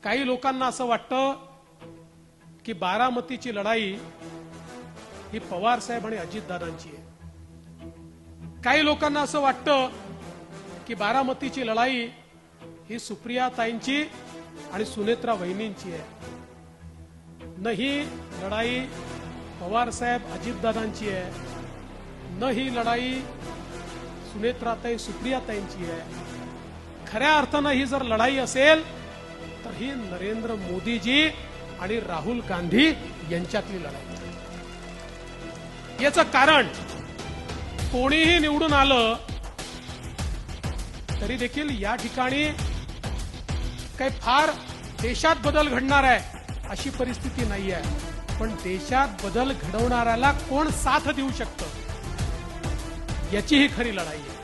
काही लोकांना असं वाटतं की बारामतीची लढाई ही पवार साहेब आणि अजितदादांची आहे. काही लोकांना असं वाटतं की बारामतीची लढाई ही सुप्रियाताईंची आणि सुनेत्रा वहिनींची आहे. न ही लढाई पवार साहेब अजितदादांची आहे, न ही लढाई सुनेत्राताई सुप्रियाताईंची आहे. खऱ्या अर्थानं ही जर लढाई असेल तर ही नरेंद्र मोदीजी आणि राहुल गांधी यांच्यातली लढाई आहे. याचं कारण कोणीही निवडून आलं तरी देखील या ठिकाणी काही फार देशात बदल घडणार आहे अशी परिस्थिती नाही आहे. पण देशात बदल घडवणाऱ्याला कोण साथ देऊ शकतं याची ही खरी लढाई आहे.